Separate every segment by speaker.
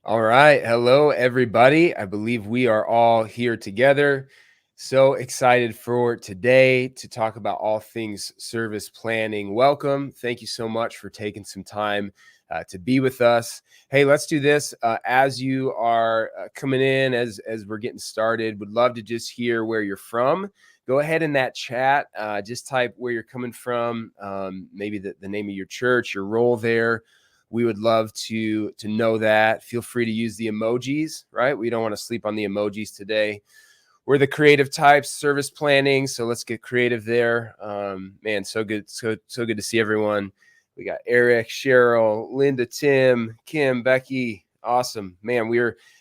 Speaker 1: All right. Hello, everybody. I believe we are all here together. So excited for today to talk about all things service planning. Welcome. Thank you so much for taking some time to be with us. Hey, let's do this as you are coming in, as we're getting started. Would love to just hear where you're from. Go ahead in that chat. Just type where you're coming from, maybe the name of your church, your role there. We would love to know that. Feel free to use the emojis, right? We don't want to sleep on the emojis today. We're the creative types, service planning, so let's get creative there. Man, so good, so good to see everyone. We got Eric, Cheryl, Linda, Tim, Kim, Becky. Awesome, man.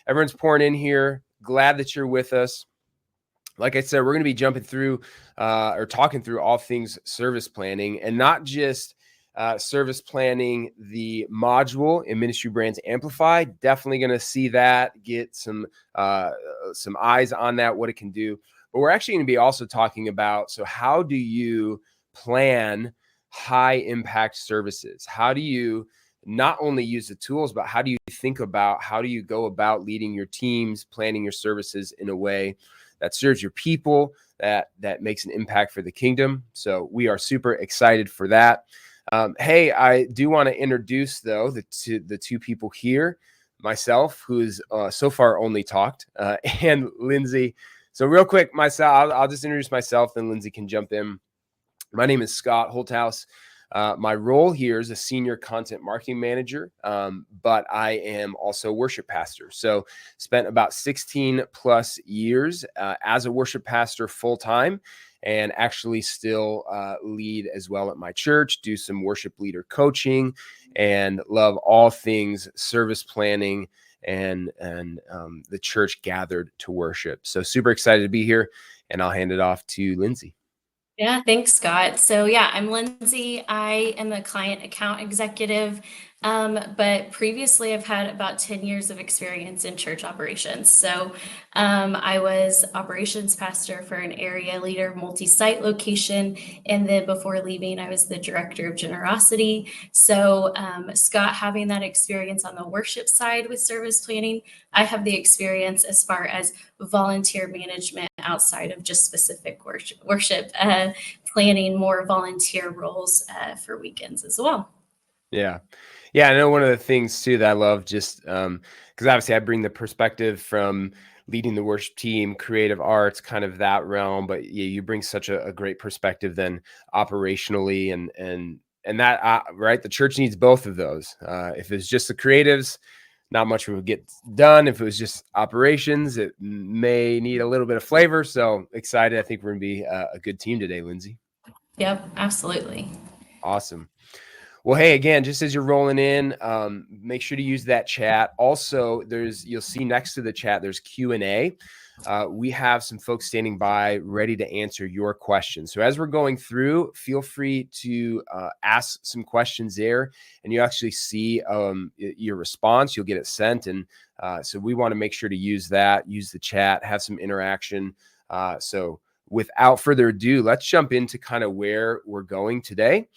Speaker 1: Everyone's pouring in here. Glad that you're with us. Like I said, we're going to be jumping through or talking through all things service planning, and not just service planning, the module in Ministry Brands Amplify. Definitely going to see that, get some eyes on that, what it can do. But we're actually going to be also talking about, so how do you plan high impact services? How do you not only use the tools, but how do you think about, how do you go about leading your teams, planning your services in a way that serves your people, that makes an impact for the kingdom? So we are super excited for that. Hey, I do want to introduce, though, the two people here, myself, who's so far only talked, and Lindsay. So real quick, I'll just introduce myself, then Lindsay can jump in. My name is Scott Holthouse. My role here is a senior content marketing manager, but I am also a worship pastor. So spent about 16 plus years as a worship pastor full-time, and actually still lead as well at my church, do some worship leader coaching, and love all things service planning and the church gathered to worship. So super excited to be here, and I'll hand it off to Lindsay.
Speaker 2: Yeah, thanks, Scott. So yeah, I'm Lindsay. I am a client account executive, but previously I've had about 10 years of experience in church operations. So I was operations pastor for an area leader multi-site location. And then before leaving, I was the director of generosity. So Scott, having that experience on the worship side with service planning, I have the experience as far as volunteer management outside of just specific worship planning, more volunteer roles for weekends as well.
Speaker 1: Yeah. I know one of the things too that I love, just because obviously I bring the perspective from leading the worship team, creative arts, kind of that realm, but yeah, you bring such a great perspective then operationally, and that right, the church needs both of those. If it's just the creatives, not much would get done. If it was just operations, it may need a little bit of flavor. So excited. I think we're gonna be a good team today, Lindsay.
Speaker 2: Yep, absolutely.
Speaker 1: Awesome. Well, hey, again, just as you're rolling in, make sure to use that chat. Also, you'll see next to the chat, there's Q&A. We have some folks standing by ready to answer your questions. So as we're going through, feel free to ask some questions there, and you actually see your response. You'll get it sent. And so we want to make sure to use that, use the chat, have some interaction. So without further ado, let's jump into kind of where we're going today.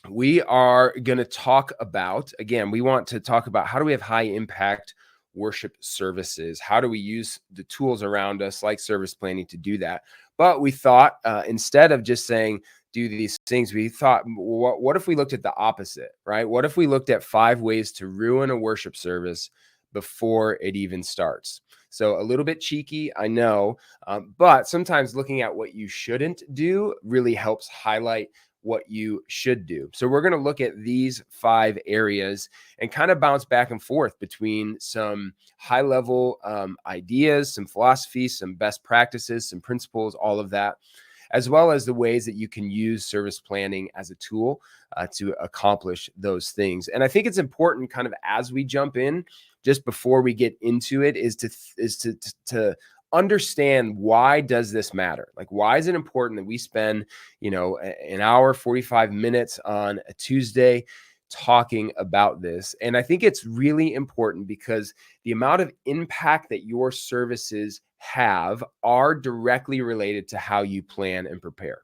Speaker 1: We are going to talk about, again, we want to talk about how do we have high impact worship services? How do we use the tools around us like service planning to do that? But we thought instead of just saying, do these things, we thought, what if we looked at the opposite, right? What if we looked at 5 ways to ruin a worship service before it even starts? So a little bit cheeky, I know, but sometimes looking at what you shouldn't do really helps highlight what you should do. So we're going to look at these 5 areas and kind of bounce back and forth between some high level ideas, some philosophies, some best practices, some principles, all of that, as well as the ways that you can use service planning as a tool to accomplish those things. And I think it's important, kind of as we jump in, just before we get into it, is to understand, why does this matter? Like, why is it important that we spend, an hour, 45 minutes on a Tuesday talking about this? And I think it's really important because the amount of impact that your services have are directly related to how you plan and prepare.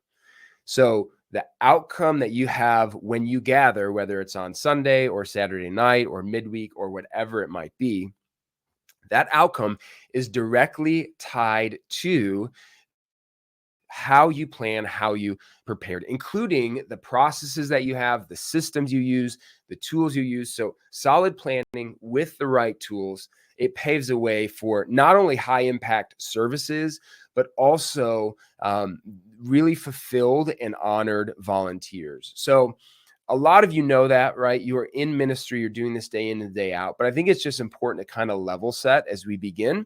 Speaker 1: So the outcome that you have when you gather, whether it's on Sunday or Saturday night or midweek or whatever it might be, that outcome is directly tied to how you plan, how you prepared, including the processes that you have, the systems you use, the tools you use. So, solid planning with the right tools, it paves a way for not only high impact services, but also really fulfilled and honored volunteers. So, a lot of you know that, right? You are in ministry, you're doing this day in and day out. But I think it's just important to kind of level set as we begin,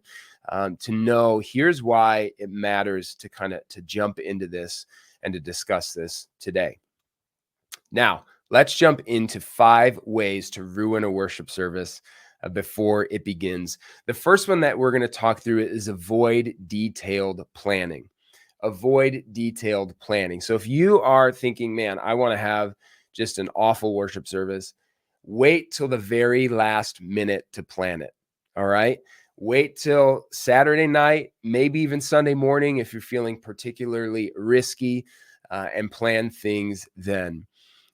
Speaker 1: to know here's why it matters to kind of to jump into this and to discuss this today. Now, let's jump into 5 ways to ruin a worship service before it begins. The first one that we're going to talk through is avoid detailed planning. Avoid detailed planning. So if you are thinking, man, I want to have just an awful worship service, wait till the very last minute to plan it. All right. Wait till Saturday night, maybe even Sunday morning if you're feeling particularly risky, and plan things then.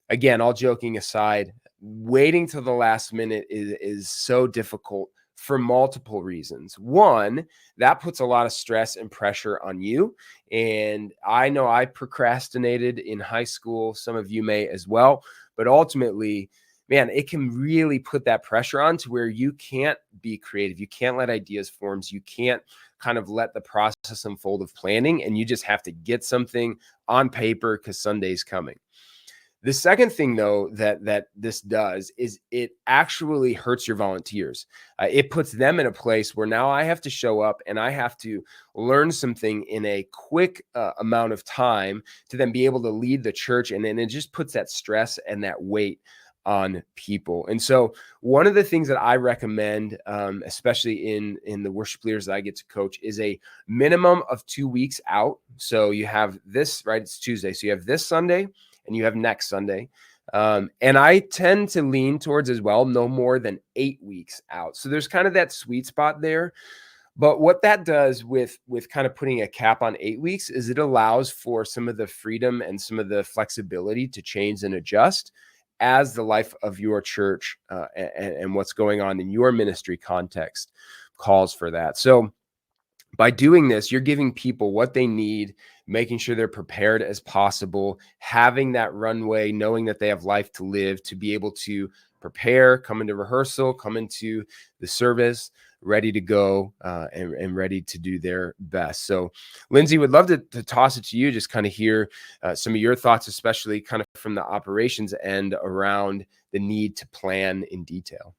Speaker 1: Again, all joking aside, waiting till the last minute is so difficult for multiple reasons. One, that puts a lot of stress and pressure on you. And I know I procrastinated in high school. Some of you may as well. But ultimately, man, it can really put that pressure on to where you can't be creative. You can't let ideas form. You can't kind of let the process unfold of planning. And you just have to get something on paper because Sunday's coming. The second thing, though, that this does is it actually hurts your volunteers. It puts them in a place where now I have to show up and I have to learn something in a quick amount of time to then be able to lead the church. And then it just puts that stress and that weight on people. And so one of the things that I recommend, especially in the worship leaders that I get to coach, is a minimum of 2 weeks out. So you have this, right? It's Tuesday. So you have this Sunday and you have next Sunday. And I tend to lean towards as well, no more than 8 weeks out. So there's kind of that sweet spot there. But what that does with kind of putting a cap on 8 weeks is it allows for some of the freedom and some of the flexibility to change and adjust as the life of your church and what's going on in your ministry context calls for that. So by doing this, you're giving people what they need, making sure they're prepared as possible, having that runway, knowing that they have life to live, to be able to prepare, come into rehearsal, come into the service, ready to go, and ready to do their best. So, Lindsay, would love to toss it to you, just kind of hear some of your thoughts, especially kind of from the operations end around the need to plan in detail.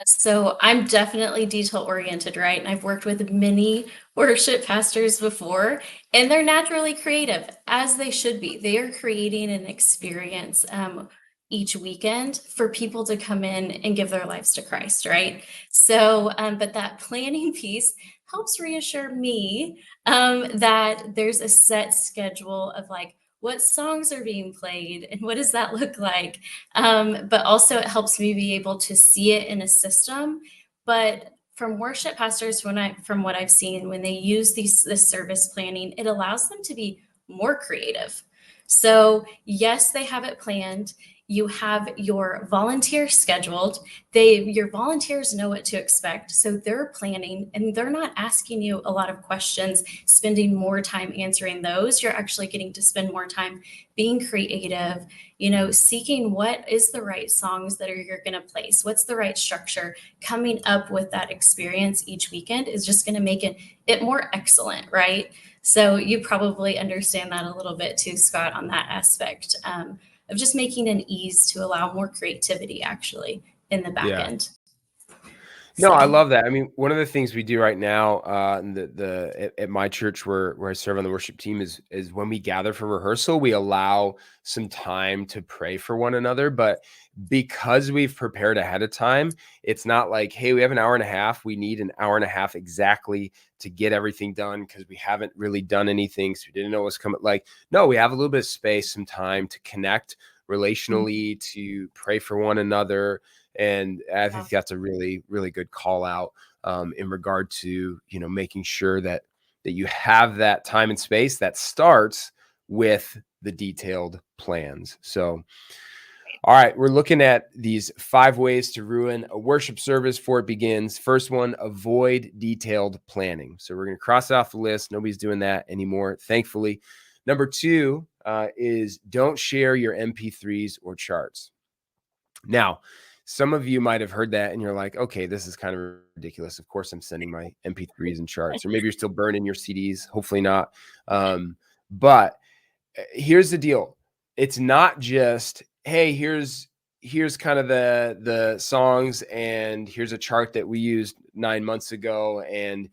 Speaker 2: So I'm definitely detail oriented, right? And I've worked with many worship pastors before, and they're naturally creative, as they should be. They are creating an experience each weekend for people to come in and give their lives to Christ, right? So, but that planning piece helps reassure me that there's a set schedule of like, what songs are being played and what does that look like? But also it helps me be able to see it in a system. But from worship pastors, from what I've seen, when they use this service planning, it allows them to be more creative. So yes, they have it planned. You have your volunteers scheduled. Your volunteers know what to expect. So they're planning and they're not asking you a lot of questions, spending more time answering those. You're actually getting to spend more time being creative, seeking what is the right songs that you're going to place, what's the right structure. Coming up with that experience each weekend is just going to make it more excellent, right? So you probably understand that a little bit too, Scott, on that aspect of just making an ease to allow more creativity actually in the back
Speaker 1: Yeah.
Speaker 2: end.
Speaker 1: No, I
Speaker 2: So
Speaker 1: love that. I mean, one of the things we do right now, at my church where I serve on the worship team is when we gather for rehearsal, we allow some time to pray for one another. But because we've prepared ahead of time, it's not like, hey, we have an hour and a half. We need an hour and a half exactly to get everything done because we haven't really done anything. So we didn't know what's coming. Like, no, we have a little bit of space, some time to connect relationally, to pray for one another. And I think that's a really, really good call out in regard to, making sure that you have that time and space that starts with the detailed plans. So, all right, we're looking at these 5 ways to ruin a worship service before it begins. First one, avoid detailed planning. So we're going to cross it off the list. Nobody's doing that anymore, thankfully. Number 2 is don't share your MP3s or charts. Now, some of you might have heard that and you're like, okay, this is kind of ridiculous. Of course, I'm sending my MP3s and charts, or maybe you're still burning your CDs. Hopefully not. But here's the deal. It's not just, hey, here's kind of the songs, and here's a chart that we used 9 months ago, and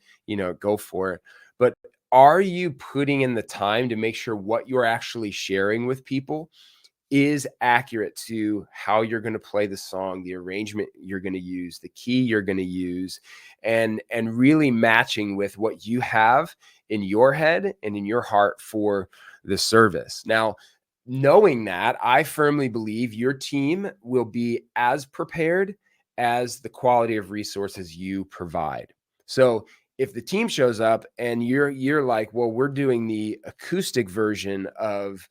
Speaker 1: go for it. But are you putting in the time to make sure what you're actually sharing with people is accurate to how you're going to play the song, the arrangement you're going to use, the key you're going to use, and really matching with what you have in your head and in your heart for the service? Now, knowing that, I firmly believe your team will be as prepared as the quality of resources you provide. So if the team shows up and you're like, well, we're doing the acoustic version of,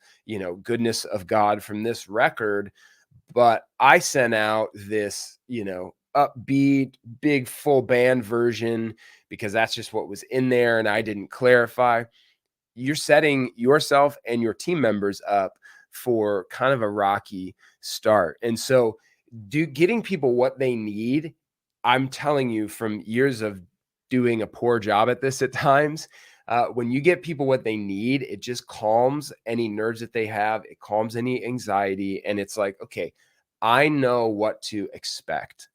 Speaker 1: goodness of God from this record, but I sent out this, upbeat, big full band version because that's just what was in there and I didn't clarify. You're setting yourself and your team members up for kind of a rocky start. And so getting people what they need, I'm telling you from years of doing a poor job at this at times, when you get people what they need, it just calms any nerves that they have. It calms any anxiety. And it's like, okay, I know what to expect.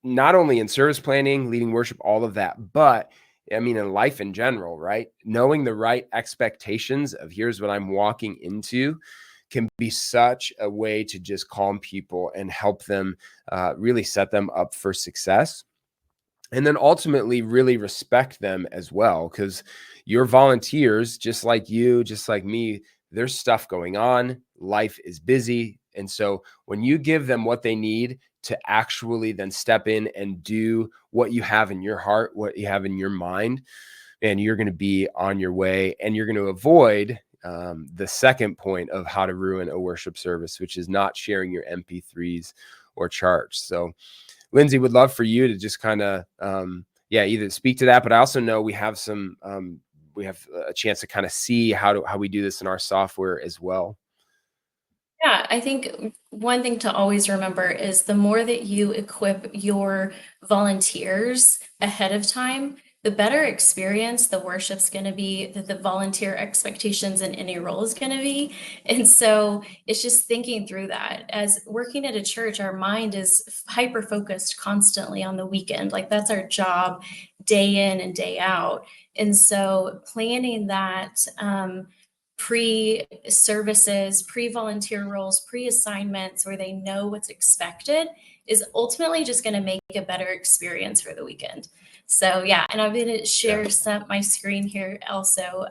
Speaker 1: Not only in service planning, leading worship, all of that, but I mean, in life in general, right? Knowing the right expectations of here's what I'm walking into can be such a way to just calm people and help them really set them up for success. And then ultimately really respect them as well, because your volunteers, just like you, just like me, there's stuff going on. Life is busy. And so when you give them what they need to actually then step in and do what you have in your heart, what you have in your mind, and you're going to be on your way, and you're going to avoid the second point of how to ruin a worship service, which is not sharing your MP3s or charts. So Lindsay, would love for you to just kind of, either speak to that, but I also know we have we have a chance to kind of see how we do this in our software as well.
Speaker 2: Yeah, I think one thing to always remember is the more that you equip your volunteers ahead of time, the better experience the worship's going to be, that the volunteer expectations in any role is going to be. And so it's just thinking through that. As working at a church, our mind is hyper focused constantly on the weekend. Like that's our job day in and day out. And so planning that, pre-services, pre-volunteer roles, pre-assignments where they know what's expected is ultimately just going to make a better experience for the weekend. So yeah, and I'm going to share my screen here also,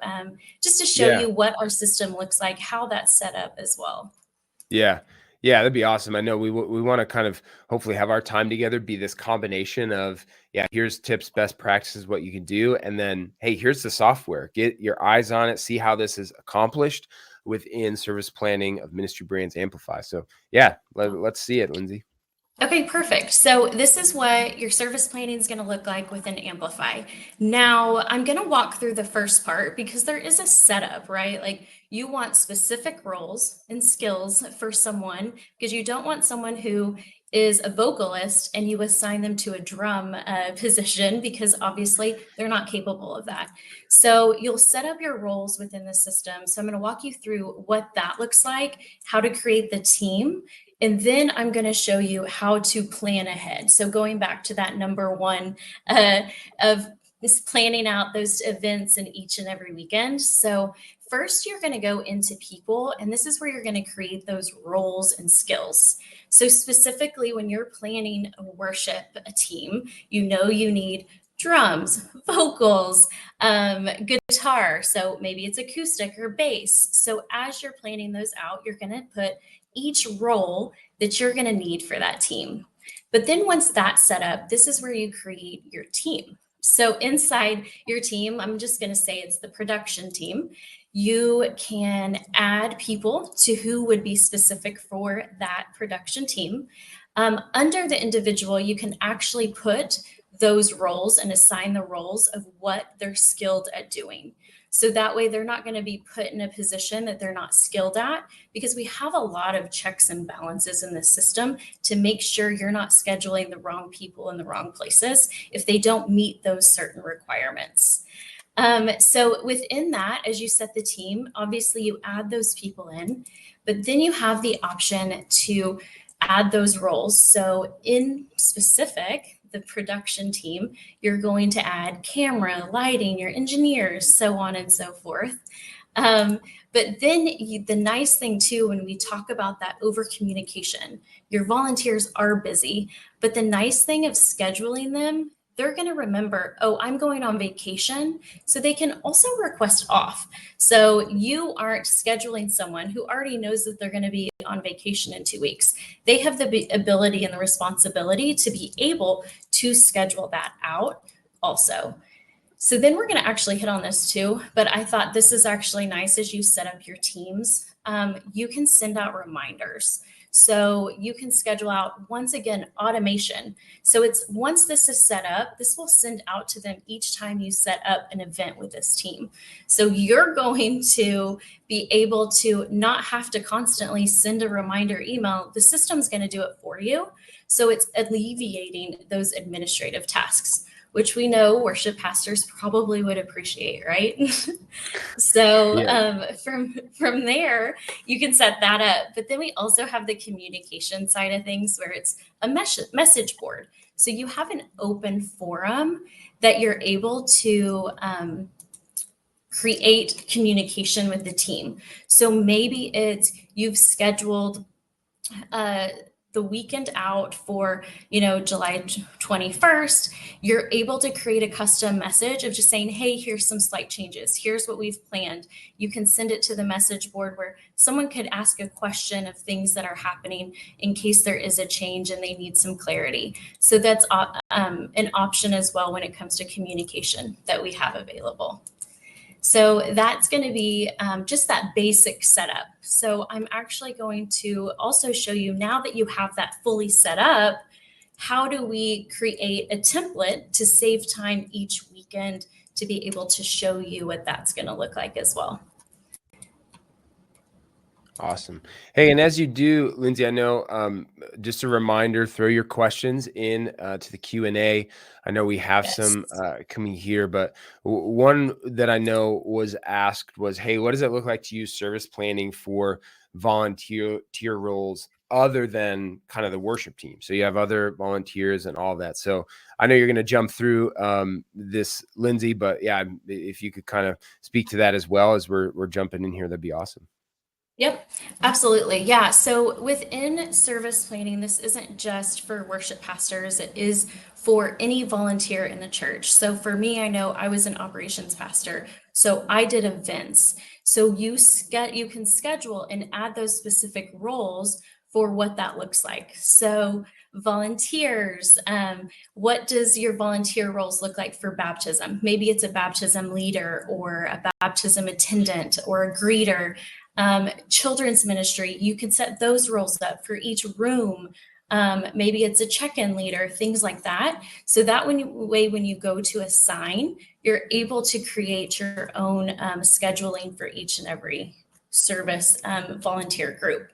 Speaker 2: just to show you what our system looks like, how that's set up as well.
Speaker 1: Yeah. Yeah, that'd be awesome. I know we want to kind of hopefully have our time together be this combination of, here's tips, best practices, what you can do. And then, hey, here's the software. Get your eyes on it. See how this is accomplished within service planning of Ministry Brands Amplify. So yeah, let's see it, Lindsay.
Speaker 2: Okay, perfect. So this is what your service planning is going to look like within Amplify. Now, I'm going to walk through the first part because there is a setup, right? Like you want specific roles and skills for someone, because you don't want someone who is a vocalist and you assign them to a drum position, because obviously they're not capable of that. So you'll set up your roles within the system. So I'm going to walk you through what that looks like, how to create the team, and then I'm going to show you how to plan ahead. So going back to that number one of planning out those events in each and every weekend. So first, you're going to go into people, and this is where you're going to create those roles and skills. So specifically, when you're planning a worship, a team, you need drums, vocals, guitar. So maybe it's acoustic or bass. So as you're planning those out, you're going to put each role that you're going to need for that team. But then once that's set up, this is where you create your team. So inside your team, I'm just going to say it's the production team. you can add people to who would be specific for that production team. Under the individual, you can actually put those roles and assign the roles of what they're skilled at doing. So that way they're not going to be put in a position that they're not skilled at, because we have a lot of checks and balances in the system to make sure you're not scheduling the wrong people in the wrong places if they don't meet those certain requirements. So within that, as you set the team, obviously you add those people in, but then you have the option to add those roles. So in specific, the production team, you're going to add camera, lighting, your engineers, so on and so forth. But then the nice thing too, when we talk about that over communication, your volunteers are busy, but the nice thing of scheduling them, they're going to remember, oh, I'm going on vacation. So they can also request off. So you aren't scheduling someone who already knows that they're going to be on vacation in 2 weeks. They have the ability and the responsibility to be able to schedule that out also. So then we're going to actually hit on this too, but I thought this is actually nice as you set up your teams. You can send out reminders. So you can schedule out, once again, automation. So it's once this is set up, this will send out to them each time you set up an event with this team. So you're going to be able to not have to constantly send a reminder email. The system's going to do it for you. So it's alleviating those administrative tasks, which we know worship pastors probably would appreciate, right? So
Speaker 1: Yeah.
Speaker 2: from there, you can set that up. But then we also have the communication side of things where it's a message board. So you have an open forum that you're able to create communication with the team. So maybe it's you've scheduled the weekend out for, July 21st, you're able to create a custom message of just saying, hey, here's some slight changes. Here's what we've planned. You can send it to the message board where someone could ask a question of things that are happening in case there is a change and they need some clarity. So that's an option as well when it comes to communication that we have available. So that's going to be just that basic setup. So I'm actually going to also show you, now that you have that fully set up, how do we create a template to save time each weekend to be able to show you what that's going to look like as well.
Speaker 1: Awesome. Hey, and as you do, Lindsay, I know, just a reminder, throw your questions in to the Q&A. I know we have some coming here, but one that I know was asked was, hey, what does it look like to use service planning for volunteer roles other than kind of the worship team? So you have other volunteers and all of that. So I know you're going to jump through this, Lindsay, but yeah, if you could kind of speak to that as well as we're jumping in here, that'd be awesome.
Speaker 2: Yep, absolutely. Yeah. So within service planning, this isn't just for worship pastors, it is for any volunteer in the church. So for me, I know I was an operations pastor, so I did events. So you can schedule and add those specific roles for what that looks like. So volunteers, what does your volunteer roles look like for baptism? Maybe it's a baptism leader or a baptism attendant or a greeter. Children's ministry, you can set those roles up for each room. Maybe it's a check-in leader, things like that. So that when you go to assign, you're able to create your own scheduling for each and every service volunteer group.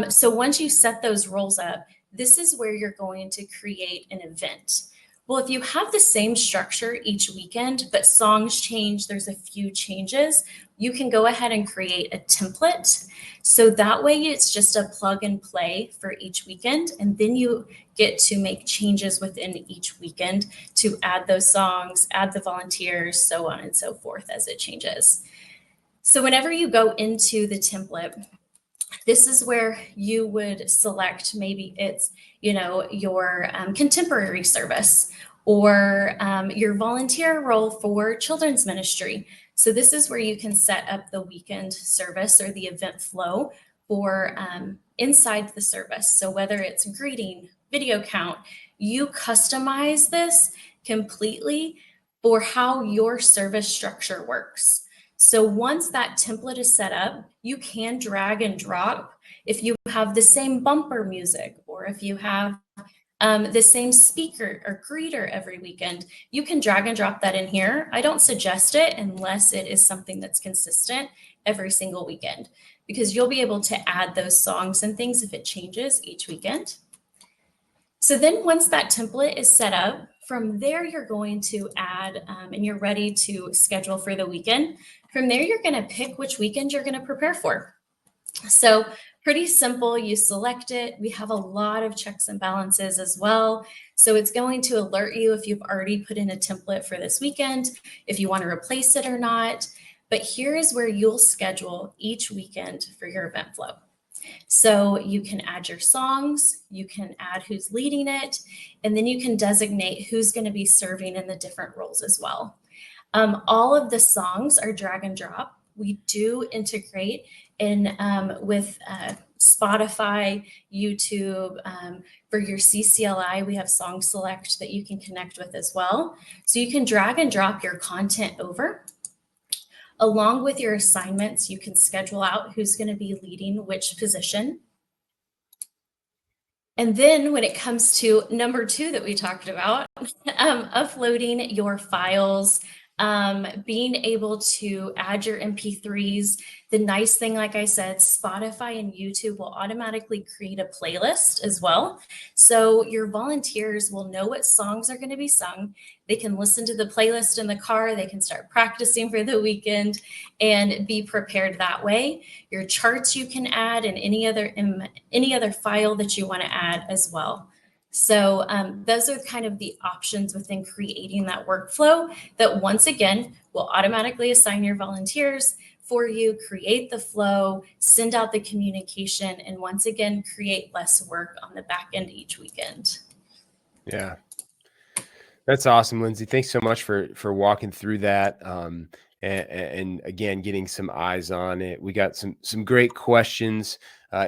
Speaker 2: So once you set those roles up, this is where you're going to create an event. Well, if you have the same structure each weekend, but songs change, there's a few changes, you can go ahead and create a template. So that way it's just a plug and play for each weekend. And then you get to make changes within each weekend to add those songs, add the volunteers, so on and so forth as it changes. So whenever you go into the template, this is where you would select, maybe it's, your contemporary service or your volunteer role for children's ministry. So this is where you can set up the weekend service or the event flow for inside the service. So whether it's greeting, video count, you customize this completely for how your service structure works. So once that template is set up, you can drag and drop if you have the same bumper music, or if you have the same speaker or greeter every weekend, you can drag and drop that in here. I don't suggest it unless it is something that's consistent every single weekend, because you'll be able to add those songs and things if it changes each weekend. So then once that template is set up, from there you're going to add, and you're ready to schedule for the weekend. From there, you're going to pick which weekend you're going to prepare for. So pretty simple. You select it. We have a lot of checks and balances as well. So it's going to alert you if you've already put in a template for this weekend, if you want to replace it or not. But here is where you'll schedule each weekend for your event flow. So you can add your songs, you can add who's leading it, and then you can designate who's going to be serving in the different roles as well. All of the songs are drag and drop. We do integrate in with Spotify, YouTube. For your CCLI, we have Song Select that you can connect with as well. So you can drag and drop your content over. Along with your assignments, you can schedule out who's going to be leading which position. And then when it comes to number 2 that we talked about, uploading your files, being able to add your MP3s. The nice thing, like I said, Spotify and YouTube will automatically create a playlist as well. So your volunteers will know what songs are going to be sung. They can listen to the playlist in the car. They can start practicing for the weekend and be prepared that way. Your charts you can add, and any other file that you want to add as well. So those are kind of the options within creating that workflow that, once again, will automatically assign your volunteers for you, create the flow, send out the communication, and once again, create less work on the back end each weekend.
Speaker 1: Yeah. That's awesome, Lindsay. Thanks so much for walking through that. And again, getting some eyes on it. We got some great questions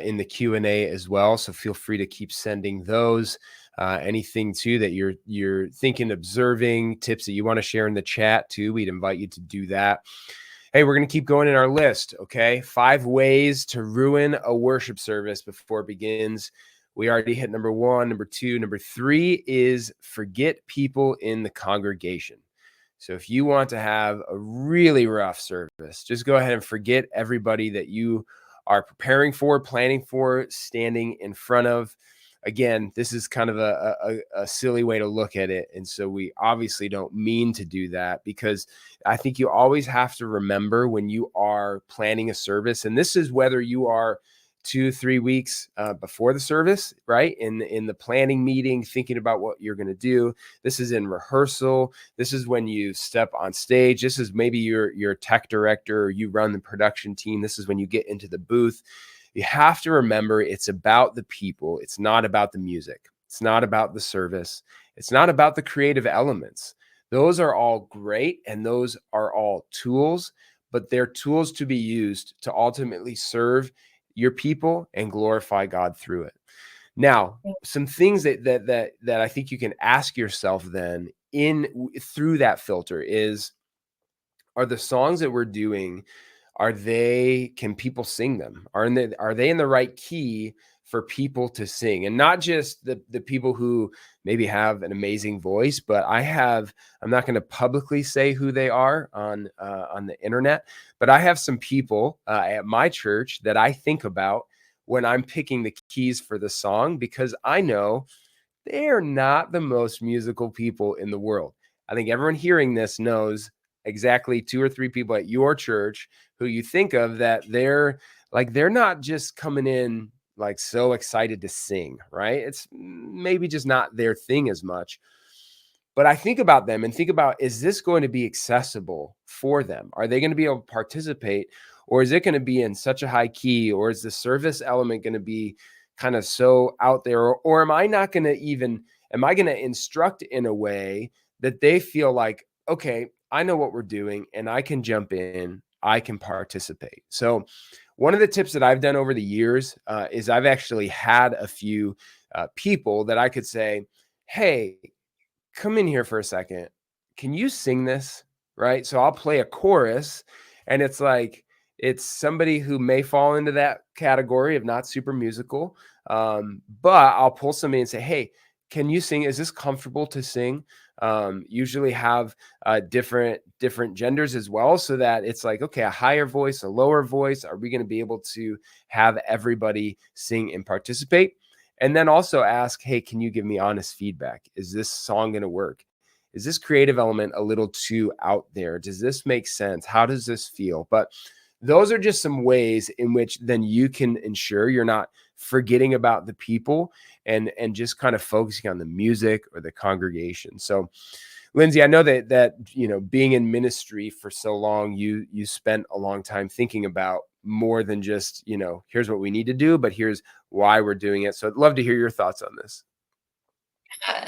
Speaker 1: in the Q&A as well. So feel free to keep sending those. Anything too that you're thinking, observing, tips that you want to share in the chat too, we'd invite you to do that. Hey, we're going to keep going in our list. Okay. 5 ways to ruin a worship service before it begins. We already hit number 1, number 2, number 3 is forget people in the congregation. So if you want to have a really rough service, just go ahead and forget everybody that you are preparing for, planning for, standing in front of. Again, this is kind of a silly way to look at it. And so we obviously don't mean to do that, because I think you always have to remember when you are planning a service, and this is whether you are 2-3 weeks before the service, right? In the planning meeting, thinking about what you're going to do. This is in rehearsal. This is when you step on stage. This is maybe your tech director, or you run the production team. This is when you get into the booth. You have to remember it's about the people. It's not about the music. It's not about the service. It's not about the creative elements. Those are all great, and those are all tools, but they're tools to be used to ultimately serve your people and glorify God through it. Now, some things that I think you can ask yourself then through that filter is, are the songs that we're doing, can people sing them? Are they in the right key for people to sing? And not just the people who maybe have an amazing voice, but I'm not going to publicly say who they are on the internet, but I have some people at my church that I think about when I'm picking the keys for the song, because I know they are not the most musical people in the world. I think everyone hearing this knows exactly 2 or 3 people at your church who you think of that they're not just coming in like so excited to sing, right? It's maybe just not their thing as much. But I think about them and think about, is this going to be accessible for them? Are they going to be able to participate, or is it going to be in such a high key, or is the service element going to be kind of so out there, or am I going to instruct in a way that they feel like, okay, I know what we're doing and I can jump in, I can participate. So one of the tips that I've done over the years is I've actually had a few people that I could say, hey, come in here for a second. Can you sing this? Right. So I'll play a chorus, And it's like, it's somebody who may fall into that category of not super musical. But I'll pull somebody and say, hey, can you sing? Is this comfortable to sing? Usually have different genders as well, so that it's like, okay, a higher voice, a lower voice. Are we going to be able to have everybody sing and participate? And then also ask, hey, can you give me honest feedback? Is this song going to work? Is this creative element a little too out there? Does this make sense? How does this feel? But those are just some ways in which then you can ensure you're not forgetting about the people and just kind of focusing on the music or the congregation. So Lindsay, I know that being in ministry for so long, you spent a long time thinking about more than just, here's what we need to do, but here's why we're doing it. So I'd love to hear your thoughts on this.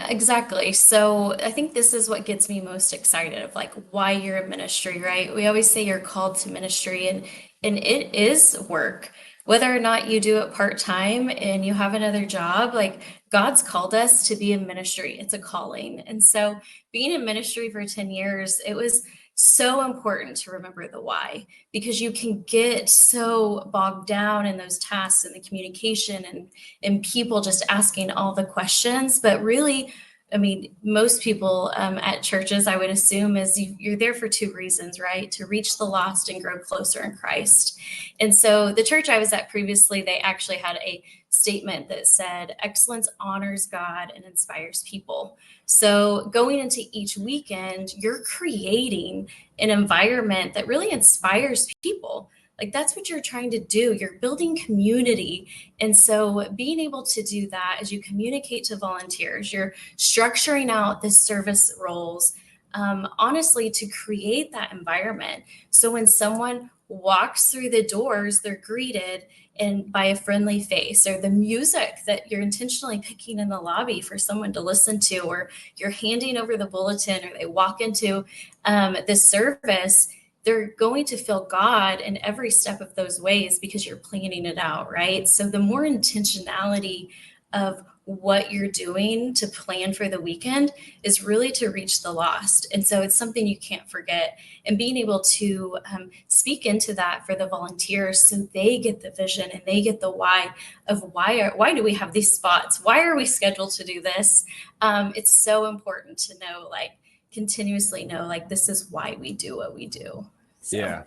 Speaker 2: Exactly. So I think this is what gets me most excited of like why you're in ministry, right? We always say you're called to ministry and it is work. Whether or not you do it part-time and you have another job, like God's called us to be in ministry. It's a calling. And so being in ministry for 10 years, it was so important to remember the why because you can get so bogged down in those tasks and the communication and people just asking all the questions. But really, I mean, most people at churches, I would assume, is you're there for two reasons, right? To reach the lost and grow closer in Christ. And so the church I was at previously, they actually had a statement that said, excellence honors God and inspires people. So going into each weekend, you're creating an environment that really inspires people. Like that's what you're trying to do. You're building community. And so being able to do that as you communicate to volunteers, you're structuring out the service roles, honestly, to create that environment. So when someone walks through the doors, they're greeted and by a friendly face, or the music that you're intentionally picking in the lobby for someone to listen to, or you're handing over the bulletin, or they walk into the service, they're going to feel God in every step of those ways because you're planning it out, right? So the more intentionality of what you're doing to plan for the weekend is really to reach the lost. And so it's something you can't forget. And being able to speak into that for the volunteers so they get the vision and they get the why of why do we have these spots? Why are we scheduled to do this? It's so important to know, like, continuously know, like, this is why we do what we do. So.
Speaker 1: Yeah.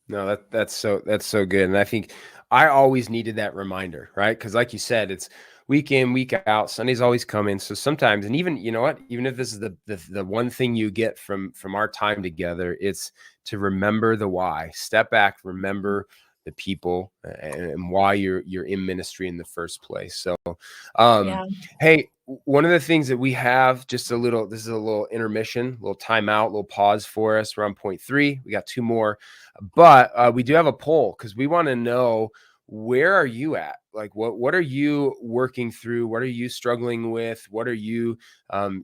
Speaker 1: No, that's so good. And I think I always needed that reminder, right? Because like you said, it's week in, week out. Sunday's always coming. So sometimes, and even, you know what, even if this is the one thing you get from our time together, it's to remember the why. Step back, remember the people and why you're in ministry in the first place. So
Speaker 2: Yeah.
Speaker 1: hey, one of the things that we have, this is a little intermission, little timeout, little pause for us. We're on point 3. We got 2 more. But we do have a poll because we want to know, where are you at? Like, what are you working through? What are you struggling with? What are you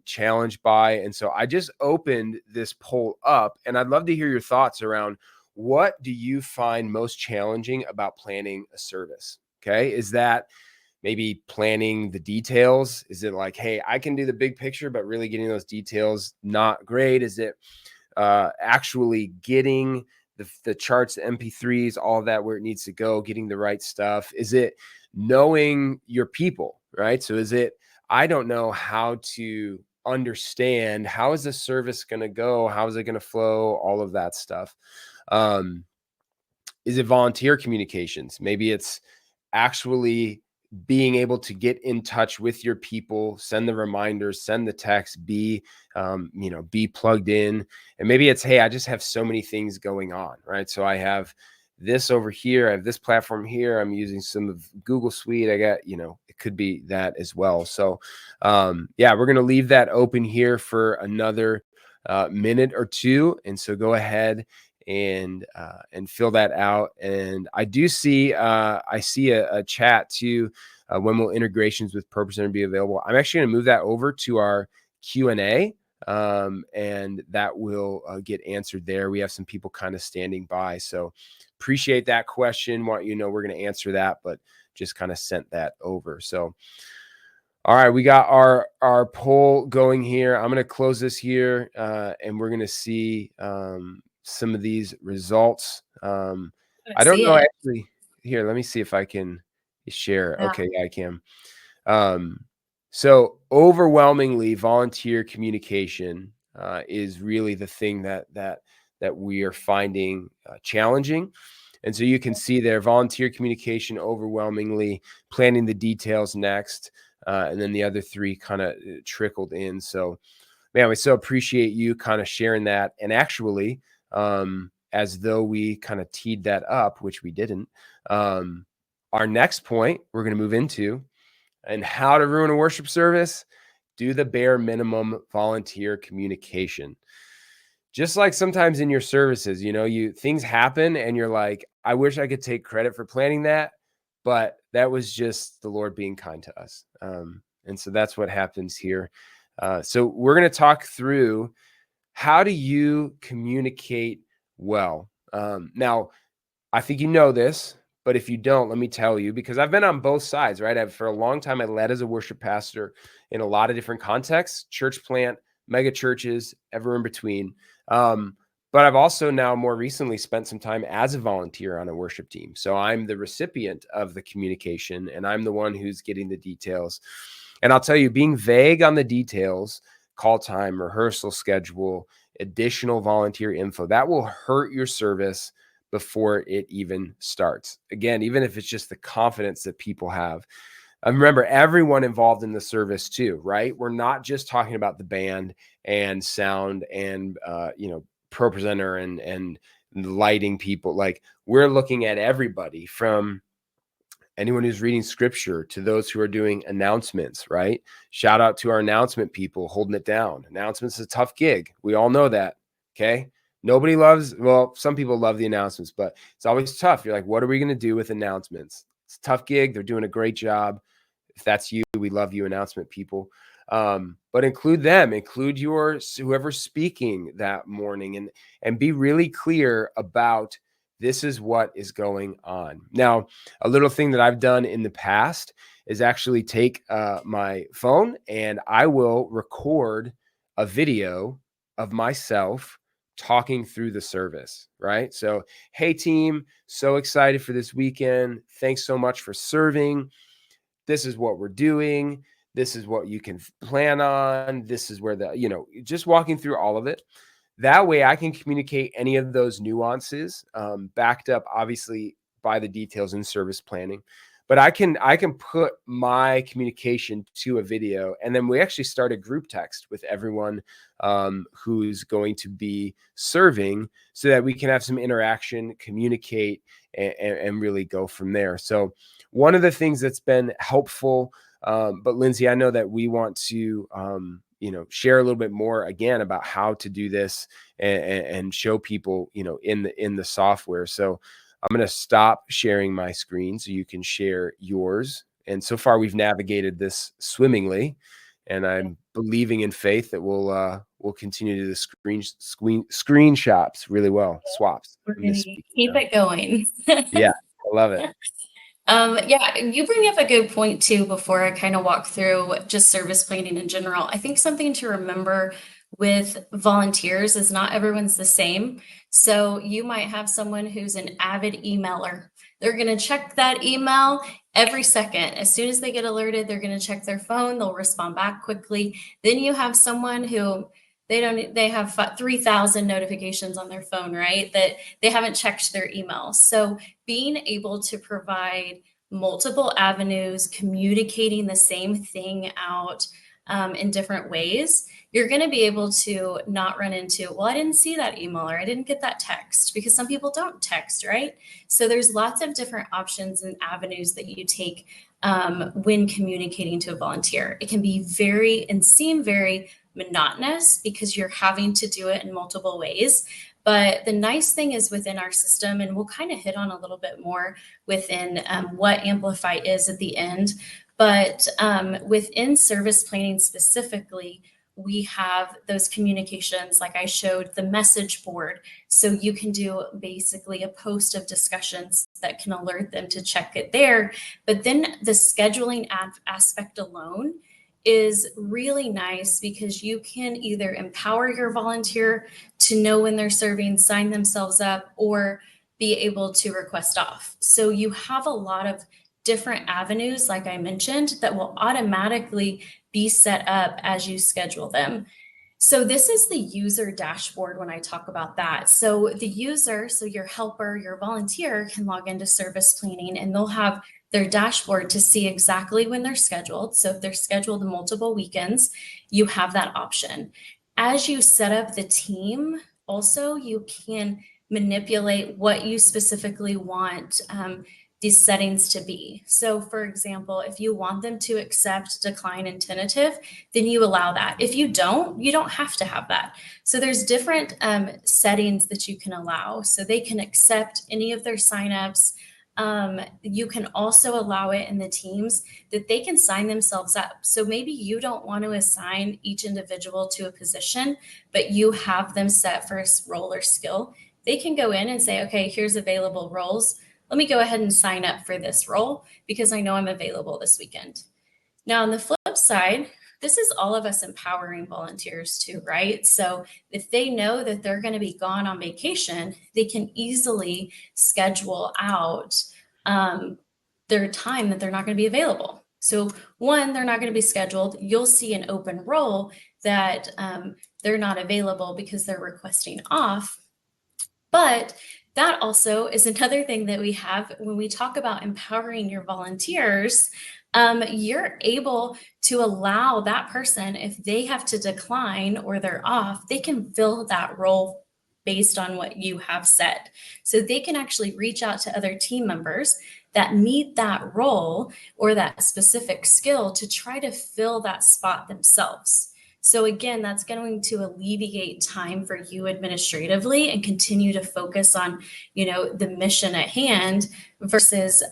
Speaker 1: challenged by? And so I just opened this poll up, and I'd love to hear your thoughts around, what do you find most challenging about planning a service? Okay, is that maybe planning the details? Is it like, hey, I can do the big picture, but really getting those details not great? Is it actually getting the charts, the MP3s, all of that where it needs to go, getting the right stuff? Is it knowing your people, right? So is it, I don't know how to understand, how is the service going to go? How is it going to flow? All of that stuff. Um, is it volunteer communications? Maybe it's actually being able to get in touch with your people, send the reminders, send the text, be plugged in. And maybe it's, hey, I just have so many things going on, right? So I have this over here, I have this platform here, I'm using some of Google Suite, I got, it could be that as well. So we're going to leave that open here for another minute or two. And so go ahead and fill that out. And I do see I see a chat too. When will integrations with Purpose Center be available? I'm actually going to move that over to our Q&A, and that will get answered there. We have some people kind of standing by, so appreciate that question. We're going to answer that, but just kind of sent that over. So all right, we got our poll going here. I'm going to close this here, and we're going to see some of these results
Speaker 2: I
Speaker 1: I don't
Speaker 2: see
Speaker 1: know
Speaker 2: it.
Speaker 1: actually. Here, let me see if I can share.
Speaker 2: Yeah.
Speaker 1: Okay, yeah, I can. Um, so overwhelmingly, volunteer communication is really the thing that we are finding challenging. And so you can see there, volunteer communication overwhelmingly, planning the details next, and then the other three kind of trickled in. So, man, we so appreciate you kind of sharing that. And actually, as though we kind of teed that up, which we didn't, our next point we're going to move into and how to ruin a worship service, do the bare minimum volunteer communication. Just like sometimes in your services, you things happen and you're like, I wish I could take credit for planning that, but that was just the Lord being kind to us. And so that's what happens here. So we're going to talk through, how do you communicate well? Now, I think you know this, but if you don't, let me tell you, because I've been on both sides, right? For a long time, I led as a worship pastor in a lot of different contexts, church plant, mega churches, ever in between. But I've also now more recently spent some time as a volunteer on a worship team. So I'm the recipient of the communication and I'm the one who's getting the details. And I'll tell you, being vague on the details, call time, rehearsal schedule, additional volunteer info, that will hurt your service before it even starts. Again, even if it's just the confidence that people have. Remember, everyone involved in the service too, right? We're not just talking about the band and sound and pro presenter and lighting people. Like, we're looking at everybody, from anyone who's reading scripture to those who are doing announcements, right? Shout out to our announcement people holding it down. Announcements is a tough gig. We all know that. Okay. Nobody loves, well, some people love the announcements, but it's always tough. You're like, what are we going to do with announcements? It's a tough gig. They're doing a great job. If that's you, we love you, announcement people. But include them, include whoever's speaking that morning, and be really clear about, this is what is going on. Now, a little thing that I've done in the past is actually take my phone and I will record a video of myself talking through the service, right? So, hey team, so excited for this weekend. Thanks so much for serving. This is what we're doing. This is what you can plan on. This is where just walking through all of it. That way I can communicate any of those nuances, backed up obviously by the details in service planning. But I can put my communication to a video, and then we actually start a group text with everyone who's going to be serving, so that we can have some interaction, communicate, and really go from there. So one of the things that's been helpful, but Lindsay, I know that we want to share a little bit more again about how to do this and show people in the software. So I'm going to stop sharing my screen so you can share yours. And so far we've navigated this swimmingly, and I'm believing in faith that we'll continue to do the screen shops really well. Swaps.
Speaker 2: We're
Speaker 1: I'm
Speaker 2: going to
Speaker 1: misspeaking
Speaker 2: keep
Speaker 1: now.
Speaker 2: it going.
Speaker 1: Yeah, I love it.
Speaker 2: Yeah, you bring up a good point too before I kind of walk through just service planning in general. I think something to remember with volunteers is not everyone's the same. So you might have someone who's an avid emailer. They're going to check that email every second. As soon as they get alerted, they're going to check their phone, they'll respond back quickly. Then you have someone who they have 3,000 notifications on their phone, right? That they haven't checked their email. So being able to provide multiple avenues, communicating the same thing out in different ways, you're going to be able to not run into, well, I didn't see that email or I didn't get that text, because some people don't text, right? So there's lots of different options and avenues that you take when communicating to a volunteer. It can be seem very monotonous because you're having to do it in multiple ways. But the nice thing is, within our system, and we'll kind of hit on a little bit more within what Amplify is at the end, but within service planning specifically, we have those communications, like I showed, the message board. So you can do basically a post of discussions that can alert them to check it there. But then the scheduling aspect alone is really nice, because you can either empower your volunteer to know when they're serving, sign themselves up, or be able to request off. So you have a lot of different avenues, like I mentioned, that will automatically be set up as you schedule them. So this is the user dashboard when I talk about that. So the user, so your helper, your volunteer can log into service planning and they'll have their dashboard to see exactly when they're scheduled. So if they're scheduled multiple weekends, you have that option. As you set up the team, also you can manipulate what you specifically want these settings to be. So for example, if you want them to accept, decline, and tentative, then you allow that. If you don't have to have that. So there's different settings that you can allow. So they can accept any of their signups. You can also allow it in the teams that they can sign themselves up. So maybe you don't want to assign each individual to a position, but you have them set for a role or skill. They can go in and say, okay, here's available roles. Let me go ahead and sign up for this role because I know I'm available this weekend. Now, on the flip side, this is all of us empowering volunteers too, right? So if they know that they're going to be gone on vacation, they can easily schedule out their time that they're not going to be available. So one, they're not going to be scheduled. You'll see an open role that they're not available because they're requesting off. But that also is another thing that we have when we talk about empowering your volunteers. You're able to allow that person, if they have to decline or they're off, they can fill that role based on what you have set. So they can actually reach out to other team members that meet that role or that specific skill to try to fill that spot themselves. So again, that's going to alleviate time for you administratively and continue to focus on, the mission at hand versus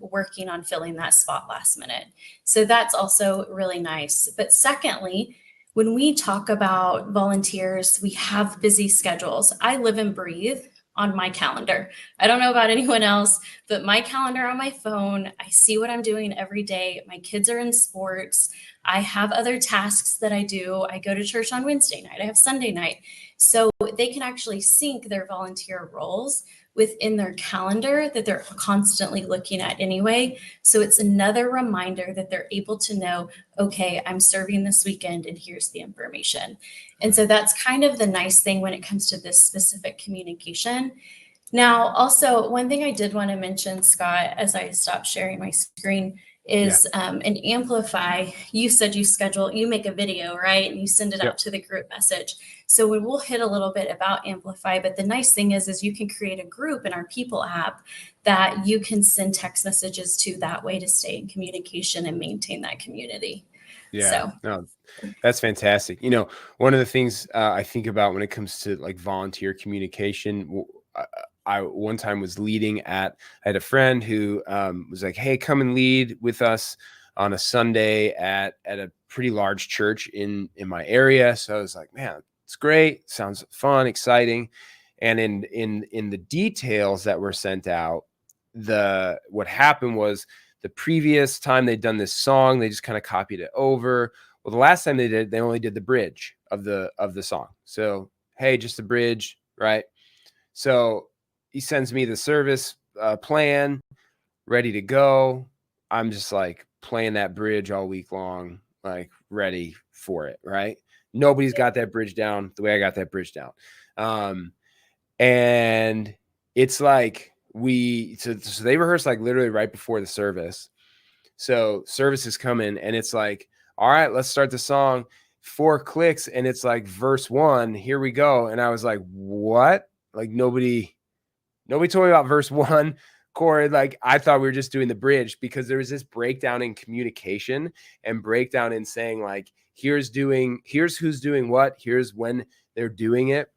Speaker 2: working on filling that spot last minute. So that's also really nice. But secondly, when we talk about volunteers, we have busy schedules. I live and breathe on my calendar. I don't know about anyone else, but my calendar on my phone, I see what I'm doing every day. My kids are in sports. I have other tasks that I do. I go to church on Wednesday night. I have Sunday night. So they can actually sync their volunteer roles within their calendar that they're constantly looking at anyway. So it's another reminder that they're able to know, okay, I'm serving this weekend and here's the information. And so that's kind of the nice thing when it comes to this specific communication. Now, also, one thing I did want to mention, Scott, as I stopped sharing my screen, is in Amplify, you said you make a video, right? And you send it out to the group message. So we'll hit a little bit about Amplify, but the nice thing is you can create a group in our People app that you can send text messages to that way to stay in communication and maintain that community.
Speaker 1: Yeah, no, that's fantastic. One of the things I think about when it comes to like volunteer communication, I one time was I had a friend who was like, hey, come and lead with us on a Sunday at a pretty large church in my area. So I was like, man, it's great. Sounds fun, exciting. And in the details that were sent out, what happened was the previous time they'd done this song, they just kind of copied it over. Well, the last time they only did the bridge of the song. So, hey, just the bridge, right? So he sends me the service plan, ready to go. I'm just like playing that bridge all week long, like ready for it, right? Nobody's got that bridge down the way I got that bridge down. And it's like so they rehearse like literally right before the service. So service is coming and it's like, all right, let's start the song. 4 clicks and it's like verse 1, here we go. And I was like, what? Like nobody told me about verse 1. Corey, like I thought we were just doing the bridge because there was this breakdown in communication and breakdown in saying like, here's who's doing what, here's when they're doing it.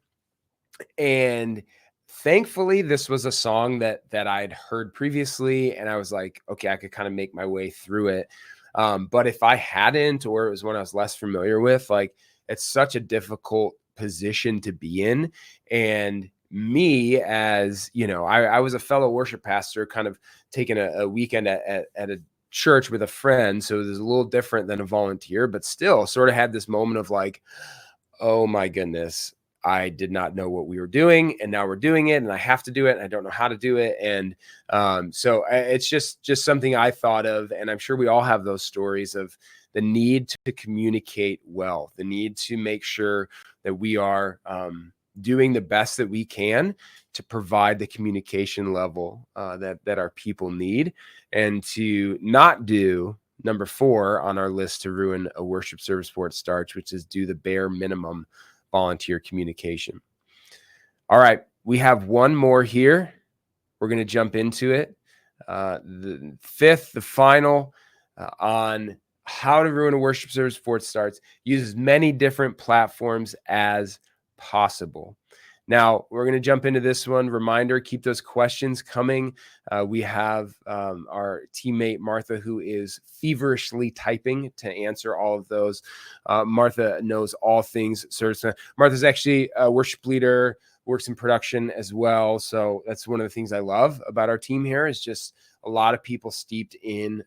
Speaker 1: And thankfully this was a song that I'd heard previously and I was like, okay, I could kind of make my way through it. But if I hadn't, or it was one I was less familiar with, like it's such a difficult position to be in. And me, as I was a fellow worship pastor, kind of taking a weekend at a church with a friend. So it was a little different than a volunteer, but still sort of had this moment of like, oh my goodness, I did not know what we were doing, and now we're doing it, and I have to do it, and I don't know how to do it. And so it's just something I thought of, and I'm sure we all have those stories of the need to communicate well, the need to make sure that we are doing the best that we can to provide the communication level that our people need, and to not do number 4 on our list to ruin a worship service before it starts, which is do the bare minimum volunteer communication. All right, we have one more here. We're going to jump into it. The 5th, the final on how to ruin a worship service before it starts. Use as many different platforms as possible. Now, we're going to jump into this one. Reminder, keep those questions coming. We have our teammate, Martha, who is feverishly typing to answer all of those. Martha knows all things service. Martha's actually a worship leader, works in production as well. So that's one of the things I love about our team here is just a lot of people steeped in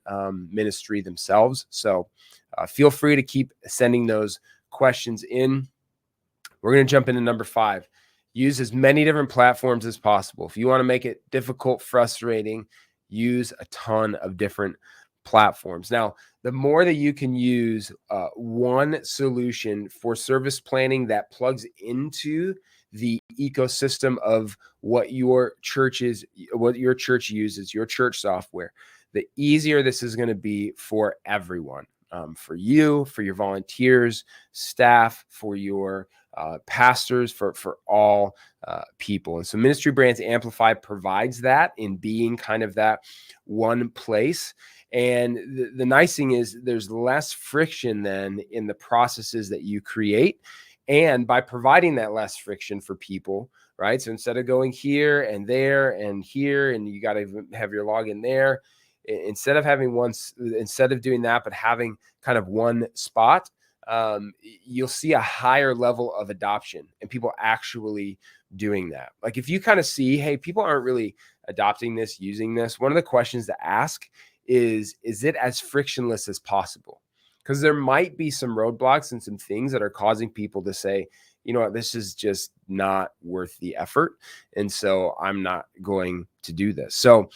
Speaker 1: ministry themselves. So feel free to keep sending those questions in. We're going to jump into number 5. Use as many different platforms as possible. If you want to make it difficult, frustrating, use a ton of different platforms. Now, the more that you can use one solution for service planning that plugs into the ecosystem of what your church uses, your church software, the easier this is going to be for everyone, for you, for your volunteers, staff, for your pastors, for all people. And so Ministry Brands Amplify provides that in being kind of that one place. And the nice thing is there's less friction then in the processes that you create. And by providing that less friction for people, right? So instead of going here and there and here, and you got to have your login there, instead of doing that, but having kind of one spot, you'll see a higher level of adoption and people actually doing that. Like if you kind of see, hey, people aren't really adopting this, using this, one of the questions to ask is it as frictionless as possible? Because there might be some roadblocks and some things that are causing people to say, you know what, this is just not worth the effort. And so I'm not going to do this. So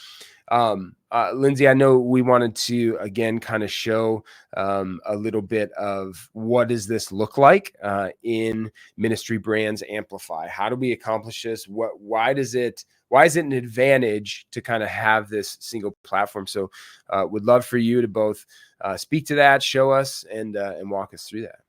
Speaker 1: Lindsay, I know we wanted to, again, kind of show a little bit of what does this look like in Ministry Brands Amplify? How do we accomplish this? Why is it an advantage to kind of have this single platform? So would love for you to both speak to that, show us, and walk us through that.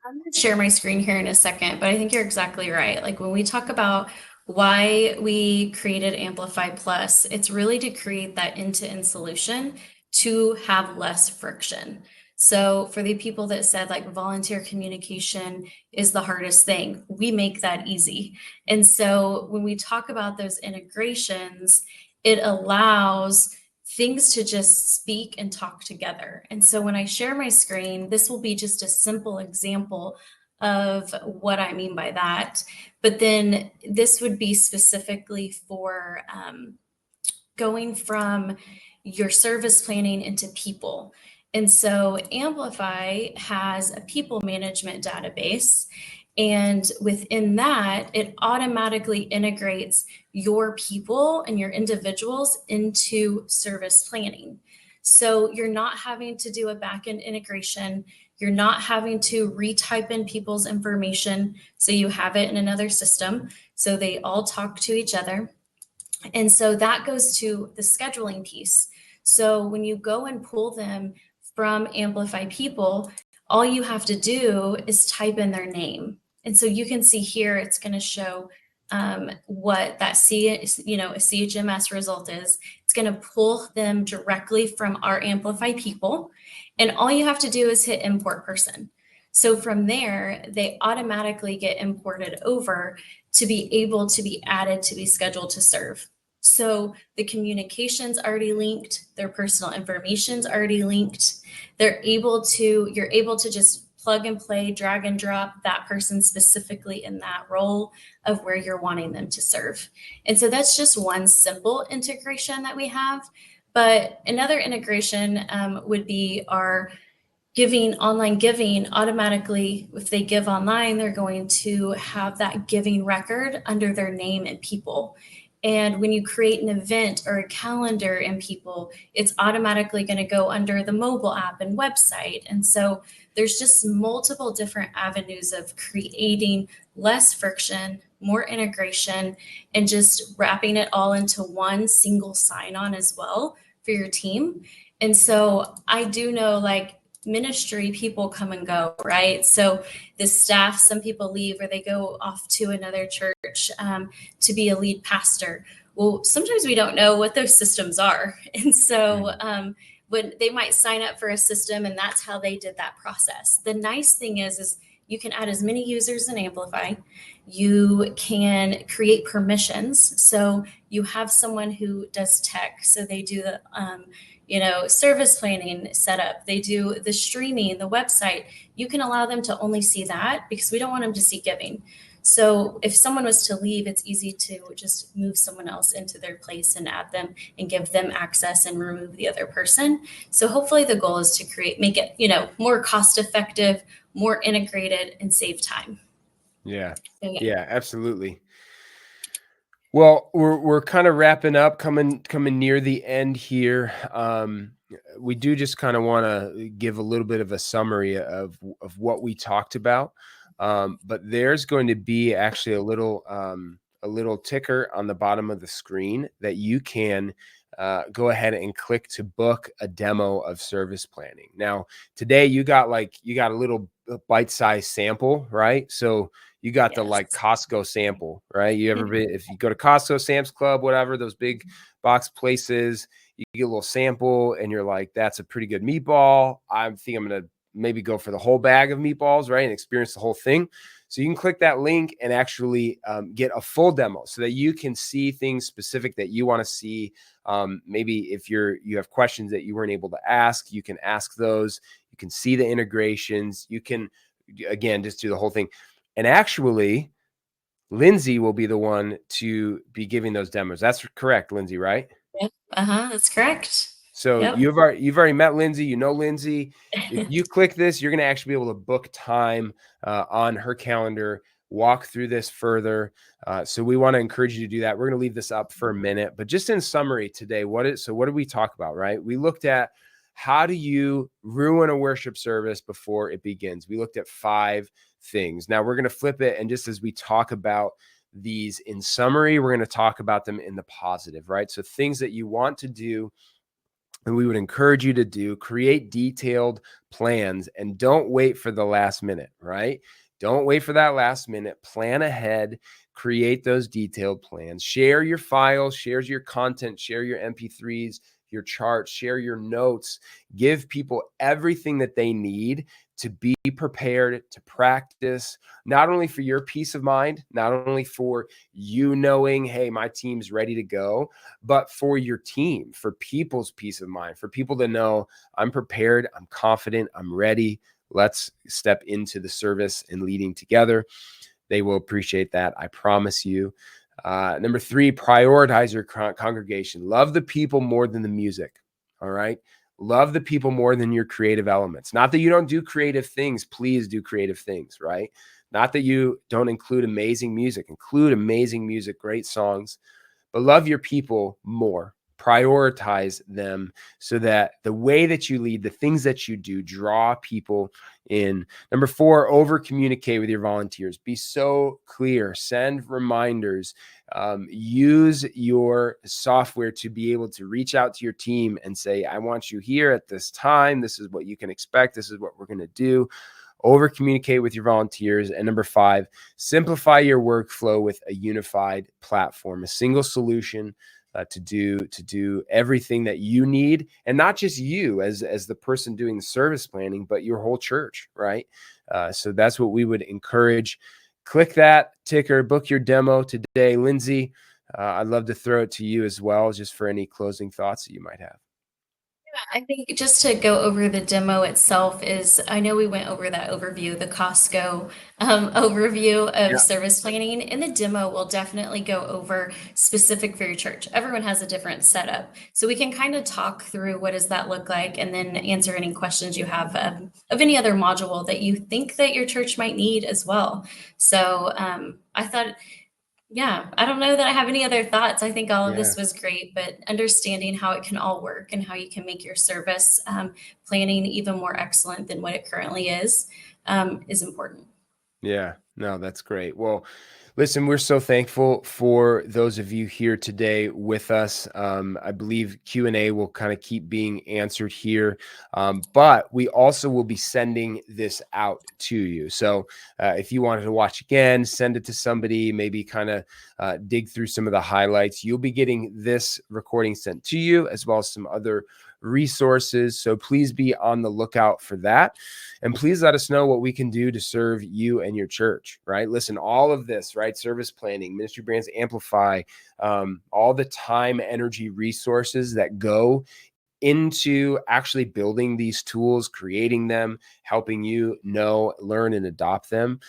Speaker 2: I'm going to share my screen here in a second, but I think you're exactly right. Like when we talk about why we created Amplify Plus, it's really to create that end-to-end solution to have less friction. So for the people that said like volunteer communication is the hardest thing, we make that easy. And so when we talk about those integrations, it allows things to just speak and talk together. And so when I share my screen, this will be just a simple example of what I mean by that. But then this would be specifically for going from your service planning into people. And so Amplify has a people management database. And within that, it automatically integrates your people and your individuals into service planning. So you're not having to do a backend integration. You're not having to retype in people's information. So you have it in another system. So they all talk to each other. And so that goes to the scheduling piece. So when you go and pull them from Amplify People, all you have to do is type in their name. And so you can see here, it's going to show what that CHMS result is. It's going to pull them directly from our Amplify People. And all you have to do is hit import person. So from there, they automatically get imported over to be able to be added to be scheduled to serve. So the communication's already linked, their personal information's already linked. You're able to just plug and play, drag and drop that person specifically in that role of where you're wanting them to serve. And so that's just one simple integration that we have. But another integration would be our online giving, automatically, if they give online, they're going to have that giving record under their name and People. And when you create an event or a calendar in People, it's automatically going to go under the mobile app and website. And so there's just multiple different avenues of creating less friction, more integration, and just wrapping it all into one single sign-on as well for your team. And so I do know, like, ministry people come and go, right? So the staff, some people leave or they go off to another church to be a lead pastor. Well, sometimes we don't know what those systems are. And so when they might sign up for a system and that's how they did that process. The nice thing is you can add as many users in Amplify. You can create permissions. So you have someone who does tech. So they do the service planning setup. They do the streaming, the website. You can allow them to only see that because we don't want them to see giving. So if someone was to leave, it's easy to just move someone else into their place and add them and give them access and remove the other person. So hopefully the goal is to make it, more cost effective, more integrated, and save time.
Speaker 1: Yeah. So, yeah, absolutely. Well, we're kind of wrapping up, coming near the end here. We do just kind of want to give a little bit of a summary of what we talked about. But there's going to be actually a little ticker on the bottom of the screen that you can go ahead and click to book a demo of service planning. Now, today you got a little bite-sized sample, right? So you got the Costco sample, right? You ever been, if you go to Costco, Sam's Club, whatever, those big box places, you get a little sample and you're like, that's a pretty good meatball. I think I'm going to maybe go for the whole bag of meatballs, right? And experience the whole thing. So you can click that link and actually get a full demo so that you can see things specific that you want to see. Maybe if you have questions that you weren't able to ask, you can ask those. You can see the integrations. You can, again, just do the whole thing. And actually, Lindsay will be the one to be giving those demos. That's correct, Lindsay, right?
Speaker 2: Yep. That's correct.
Speaker 1: So
Speaker 2: yep.
Speaker 1: you've already met Lindsay. You know Lindsay. If you click this, you're going to actually be able to book time on her calendar, walk through this further. So we want to encourage you to do that. We're going to leave this up for a minute, but just in summary today, what did we talk about, right? We looked at how do you ruin a worship service before it begins. We looked at 5 things. Now we're going to flip it. And just as we talk about these in summary, we're going to talk about them in the positive, right? So things that you want to do and we would encourage you to do, create detailed plans and don't wait for the last minute, right? Don't wait for that last minute. Plan ahead, create those detailed plans, share your files, share your content, share your MP3s, your charts, share your notes, give people everything that they need to be prepared to practice, not only for your peace of mind, not only for you knowing, hey, my team's ready to go, but for your team, for people's peace of mind, for people to know I'm prepared, I'm confident, I'm ready. Let's step into the service and leading together. They will appreciate that. I promise you. Number 3, prioritize your congregation. Love the people more than the music. All right. Love the people more than your creative elements. Not that you don't do creative things. Please do creative things, right? Not that you don't include amazing music. Include amazing music, great songs, but love your people more. Prioritize them so that the way that you lead, the things that you do, draw people in. Number 4, over communicate with your volunteers. Be so clear. Send reminders. Use your software to be able to reach out to your team and say, I want you here at this time. This is what you can expect. This is what we're going to do. Over communicate with your volunteers. And number 5, simplify your workflow with a unified platform, a single solution to do everything that you need, and not just you as the person doing the service planning, but your whole church, right? So that's what we would encourage. Click that ticker, book your demo today. Lindsay, I'd love to throw it to you as well, just for any closing thoughts that you might have.
Speaker 2: I think just to go over the demo itself is, I know we went over that overview, the Costco overview of
Speaker 1: Yeah.
Speaker 2: service planning. In the demo, we'll definitely go over specific for your church. Everyone has a different setup. So we can kind of talk through what does that look like and then answer any questions you have of any other module that you think that your church might need as well. So I thought, yeah, I don't know that I have any other thoughts. I think all of
Speaker 1: Yeah.
Speaker 2: this was great, but understanding how it can all work and how you can make your service planning even more excellent than what it currently is important.
Speaker 1: Yeah, no, that's great. Well, listen, we're so thankful for those of you here today with us. I believe Q&A will kind of keep being answered here, but we also will be sending this out to you. So if you wanted to watch again, send it to somebody, maybe kind of dig through some of the highlights. You'll be getting this recording sent to you as well as some other resources. So please be on the lookout for that. And please let us know what we can do to serve you and your church, right? Listen, all of this, right? Service planning, ministry brands, amplify, all the time, energy, resources that go into actually building these tools, creating them, helping you know, learn, and adopt them.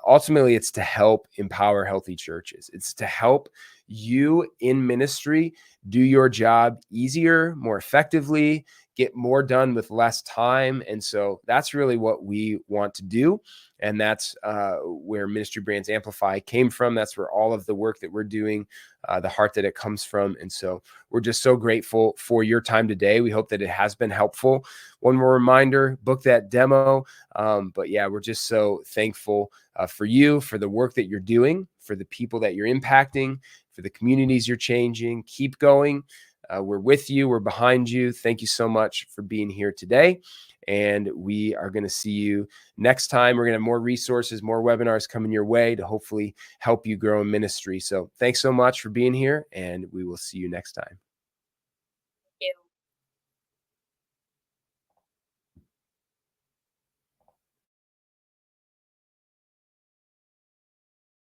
Speaker 1: Ultimately, it's to help empower healthy churches. It's to help you in ministry do your job easier, more effectively, get more done with less time. And so that's really what we want to do. And that's where Ministry Brands Amplify came from. That's where all of the work that we're doing, the heart that it comes from. And so we're just so grateful for your time today. We hope that it has been helpful. One more reminder, book that demo. But yeah, we're just so thankful for you, for the work that you're doing, for the people that you're impacting, for the communities you're changing. Keep going. We're with you. We're behind you. Thank you so much for being here today. And we are going to see you next time. We're going to have more resources, more webinars coming your way to hopefully help you grow in ministry. So thanks so much for being here, and we will see you next time.